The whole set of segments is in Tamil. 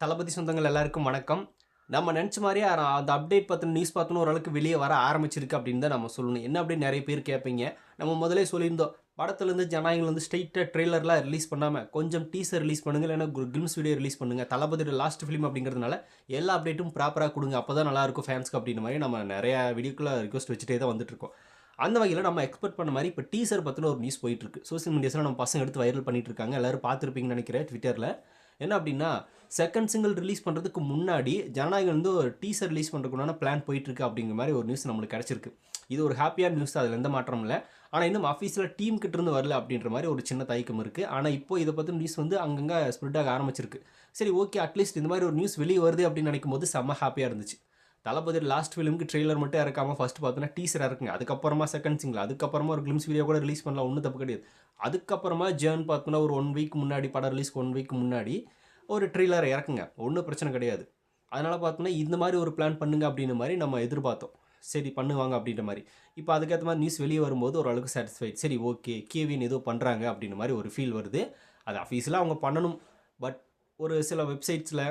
தளபதி சொந்தங்கள் எல்லாருக்கும் வணக்கம். நம்ம நெனச்ச மாரியே அந்த அப்டேட் பத்தின நியூஸ் பார்த்தோன்னா ஓரளவுக்கு வெளிய வர ஆரம்பிச்சிருக்கு அப்படின்னு தான் நம்ம சொல்லணும். என்ன அப்படின்னு நெறைய பேர் கேட்பீங்க. நம்ம முதலே சொல்லியிருந்தோம். படத்துலேருந்து ஜனநாயகன்லேருந்து ஸ்ட்ரெயிட்டா ட்ரெய்லர்லாம் ரிலீஸ் பண்ணாம, கொஞ்சம் டீசர் ரிலீஸ் பண்ணுங்க. இல்லைன்னா கிளிம்ஸ் வீடியோ ரிலீஸ் பண்ணுங்க. தளபதியோட லாஸ்ட் ஃபிலிம் அப்படிங்கிறதுனால எல்லா அப்டேட்டும் ப்ராப்பரா குடுங்க. அப்பதான் நல்லாயிருக்கும் ஃபேன்ஸ்க்கு அப்படின்ற மாரி நம்ம நெறைய வீடியோக்குள்ள ரிக்வெஸ்ட் வச்சுட்டே தான் வந்துட்டுருக்கோம். அந்த வகையில நம்ம எக்ஸ்பெக்ட் பண்ண மாரி இப்ப டீசர் பத்தின ஒரு நியூஸ் போயிட்டுருக்கு. சோசியல் மீடியாஸ்ல நம்ம பசங்க எடுத்து வைரல் பண்ணிட்டு இருக்காங்க. எல்லாரும் பார்த்திருப்பீங்கன்னு நெனைக்கிறேன் Twitterல. என்ன அப்படின்னா, செகண்ட் சிங்கிள் ரிலீஸ் பண்ணுறதுக்கு முன்னாடி ஜனநாயகன் வந்து ஒரு டீசர் ரிலீஸ் பண்ணுறதுக்குண்டான பிளான் போயிட்டுருக்கு அப்படிங்கிற மாதிரி ஒரு நியூஸ் நம்மளுக்கு கிடச்சிருக்கு. இது ஒரு ஹாப்பியான நியூஸ் தான், அதில் எந்த மாற்றமும் இல்லை. ஆனால் இன்னும் அஃபீஷியலாக டீம் கிட்ட இருந்து வரல அப்படின்ற மாதிரி ஒரு சின்ன தயக்கம் இருக்குது. ஆனால் இப்போ இதை பற்றி நியூஸ் வந்து அங்கங்கே ஸ்ப்ரெட் ஆக ஆரம்பிச்சிருக்கு. சரி, ஓகே, அட்லீஸ்ட் இந்த மாதிரி ஒரு நியூஸ் வெளியே வருது அப்படின்னு நினைக்கும் போது செம்ம ஹாப்பியாக இருந்துச்சு. தளபதி லாஸ்ட் ஃபிலிமுக்கு ட்ரெய்லர் மட்டும் இறக்காமல் ஃபஸ்ட்டு பார்த்தோன்னா டீசர் இறக்குங்க. அதுக்கப்புறமா செகண்ட் சிங்கிள், அதுக்கப்புறமா ஒரு கிளிம்ஸ் வீடியோ கூட ரிலீஸ் பண்ணலாம், ஒன்றும் தப்பு கிடையாது. அதுக்கப்புறமா ஜேர்ன் பார்த்தோன்னா ஒரு 1 வீக் முன்னாடி, படம் ரிலீஸ்க்கு 1 வீக் முன்னாடி ஒரு ட்ரெய்லரை இறக்குங்க, ஒன்றும் பிரச்சனை கிடையாது. அதனால் பார்த்தோன்னா இந்த மாதிரி ஒரு பிளான் பண்ணுங்க அப்படின்ற மாதிரி நம்ம எதிர்பார்த்தோம். சரி பண்ணுவாங்க அப்படின்ற மாதிரி. இப்போ அதுக்கேற்ற மாதிரி நியூஸ் வெளியே வரும்போது ஓரளவுக்கு சாட்டிஸ்ஃபைட். சரி, ஓகே, கேவின் ஏதோ பண்ணுறாங்க அப்படின்ற மாதிரி ஒரு ஃபீல் வருது. அது அஃபீஷியலாக அவங்க பண்ணணும். பட் ஒரு சில வெப்சைட்ஸில்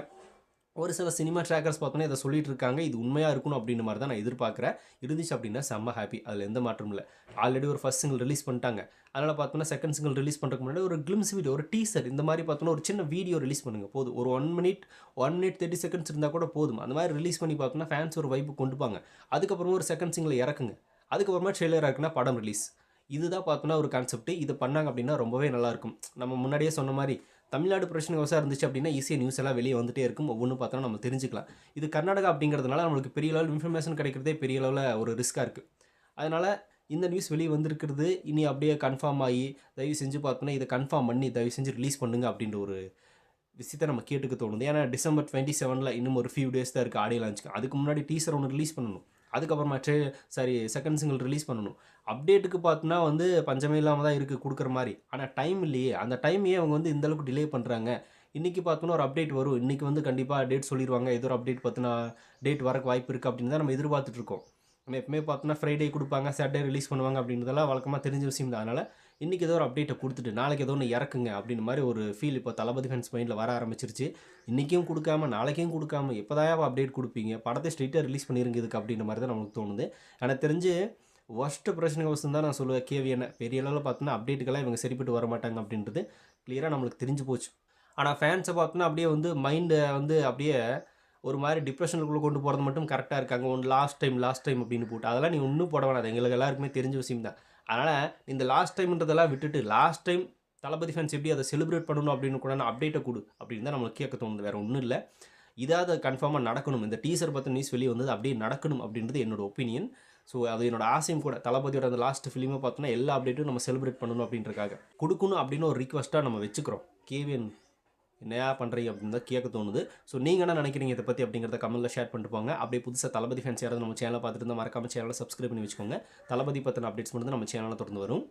ஒரு சில சினிமா ட்ராக்கர்ஸ் பார்த்தோன்னா இதை சொல்லிட்டு இருக்காங்க. இது உண்மையாக இருக்கணும் அப்படின்ற மாதிரி தான் நான் எதிர்பார்க்குறேன். இருந்துச்சு அப்படின்னா செம்ம ஹாப்பி. அதில் எந்த மாற்றமும் இல்லை. ஆல்ரெடி ஒரு ஃபர்ஸ்ட் சிங்கிள் ரிலீஸ் பண்ணிட்டாங்க. அதனால் பார்த்தோன்னா செகண்ட் சிங்கிள் ரிலீஸ் பண்ணுறதுக்கு முன்னாடி ஒரு கிளிம்ஸ் வீடியோ, ஒரு டீசர் இந்த மாதிரி பார்த்தோன்னா ஒரு சின்ன வீடியோ ரிலீஸ் பண்ணுங்கள் போதும். ஒரு 1 மினிட் 30 செகண்ட்ஸ் இருந்தால் கூட போதும். அந்த மாதிரி ரிலீஸ் பண்ணி பார்த்தோன்னா ஃபேன்ஸ் ஒரு வைப்பு கொண்டுப்பாங்க. அதுக்கப்புறமா ஒரு செகண்ட் சிங்கிள் இறக்குங்க. அதுக்கப்புறமா ட்ரெய்லர் இறக்குனா படம் ரிலீஸ். இதுதான் பார்த்தோன்னா ஒரு கான்செப்ட். இது பண்ணாங்க அப்படின்னா ரொம்பவே நல்லாயிருக்கும். நம்ம முன்னாடியே சொன்ன மாதிரி தமிழ்நாடு பிரச்சனை விவசாயம் இருந்துச்சு அப்படின்னா ஈஸியாக நியூஸ் எல்லாம் வெளியே வந்துட்டே இருக்கும். ஒவ்வொன்றும் பார்த்தோன்னா நம்ம தெரிஞ்சுக்கலாம். இது கர்நாடகா அப்படிங்கிறதுனால நம்மளுக்கு பெரிய அளவில் இன்ஃபர்மேஷன் கிடைக்கிறதே பெரிய அளவில் ஒரு ரிஸ்க்காக இருக்குது. அதனால் இந்த நியூஸ் வெளியே வந்திருக்கிறது இனி அப்படியே கன்ஃபார்ம் ஆகி தயவு செஞ்சு பார்த்தோன்னா இதை கன்ஃபார்ம் பண்ணி தயவு செஞ்சு ரிலீஸ் பண்ணுங்க அப்படின்ற ஒரு விஷயத்தை நம்ம கேட்டுக்க தோணுது. ஏன்னா டிசம்பர் 27 இன்னும் ஒரு ஃபியூ டேஸ் தான் இருக்குது ஆடியோ லான்ச்சுக்கு. அதுக்கு முன்னாடி டீசர் ஒன்று ரிலீஸ் பண்ணணும். அதுக்கப்புறமா செகண்ட் சிங்கிள் ரிலீஸ் பண்ணணும். அப்டேட்டுக்கு பார்த்தோன்னா வந்து பஞ்சமே இல்லாமல் தான் இருக்குது கொடுக்குற மாதிரி. ஆனால் டைம் இல்லையே. அந்த டைம் ஏன் அவங்க வந்து இந்த அளவுக்கு டிலே பண்ணுறாங்க? இன்றைக்கி பார்த்தோன்னா ஒரு அப்டேட் வரும். இன்றைக்கி வந்து கண்டிப்பாக டேட் சொல்லிடுவாங்க. ஏதோ ஒரு அப்டேட் பார்த்தினா டேட் வரக்கு வாய்ப்பு இருக்குது அப்படின்னு தான் நம்ம எதிர்பார்த்துட்ருக்கோம். நம்ம எப்பவுமே பார்த்தோன்னா ஃப்ரைடே கொடுப்பாங்க, சாட்டர்டே ரிலீஸ் பண்ணுவாங்க அப்படின்றதெல்லாம் வழக்கமாக தெரிஞ்ச விஷயம் தான். அதனால் இன்றைக்கி ஏதோ ஒரு அப்டேட்டை கொடுத்துட்டு நாளைக்கு ஏதோ ஒன்று இறக்குங்க அப்படின்ற மாதிரி ஒரு ஃபீல் இப்போ தளபதி ஃபேன்ஸ் மைண்டில் வர ஆரம்பிச்சிருச்சு. இன்றைக்கும் கொடுக்காம நாளைக்கும் கொடுக்காம எப்போதான் அப்டேட் கொடுப்பீங்க? படத்தை ஸ்ட்ரெயிட்டாக ரிலீஸ் பண்ணிருங்க இதுக்கு அப்படின்ற மாதிரி தான் நமக்கு தோணுது. எனக்கு தெரிஞ்சு ஒஸ்ட்டு பிரச்சனை வசம் தான் நான் சொல்லுவேன் கேவியனை. பெரிய அளவில் பார்த்தோன்னா அப்டேட்டுக்கெல்லாம் இவங்க சரிப்பட்டு வர மாட்டாங்க அப்படின்றது கிளியராக நம்மளுக்கு தெரிஞ்சு போச்சு. ஆனால் ஃபேன்ஸை பார்த்தோன்னா அப்படியே வந்து மைண்டை வந்து அப்படியே ஒரு மாதிரி டிப்ரெஷனுக்குள்ளே கொண்டு போகிறது மட்டும் கரெக்டாக இருக்காங்க. ஒன்று லாஸ்ட் டைம் அப்படின்னு போட்டு அதெல்லாம் நீ ஒன்றும் போட வேணாம். அது எங்களுக்கு எல்லாருக்குமே தெரிஞ்ச விஷயம் தான். அதனால் இந்த லாஸ்ட் டைம்ன்றதெல்லாம் விட்டுட்டு லாஸ்ட் டைம் தளபதி ஃபேன்ஸ் எப்படி அதை செலிப்ரேட் பண்ணணும் அப்படின்னு கூட அப்டேட்டை கொடு அப்படின்னு தான் நம்மளுக்கு கேட்க தோணுது. வேறு ஒன்றும் இல்லை. இதாவது கன்ஃபார்மாக நடக்கணும். இந்த டீசர் பற்றி நியூஸ் வெளியே வந்தது அப்படியே நடக்கணும் அப்படின்றது என்னோட ஒப்பீனியன். ஸோ அது என்னோட ஆசையும் கூட. தளபதியோட அந்த லாஸ்ட் ஃபிலிமை பார்த்தோன்னா எல்லா அப்டேட்டும் நம்ம செலிப்ரேட் பண்ணணும் அப்படின்றக்காக கொடுக்கணும் அப்படின்னு ஒரு ரிக்வஸ்ட்டாக நம்ம வச்சுக்கிறோம். கேவிஎன் என்னையா பண்ணுறீங்க அப்படின்னு தான் கேட்க தோணுது. ஸோ நீங்கள் என்ன நினைக்கிறீங்க இதை பற்றி அப்படிங்கிறத கமெண்ட்டில் ஷேர் பண்ணிட்டு போங்க. அப்படியே புதுசாக தளபதி ஃபேன்ஸ் யாராவது நம்ம சேனலை பார்த்துட்டு இருந்தால் மறக்காமல் சேனலை சப்ஸ்கிரைப் பண்ணி வச்சுக்கோங்க. தளபதி பற்றின அப்டேட்ஸ் மட்டும் நம்ம சேனலில் தொடர்ந்து வரும்.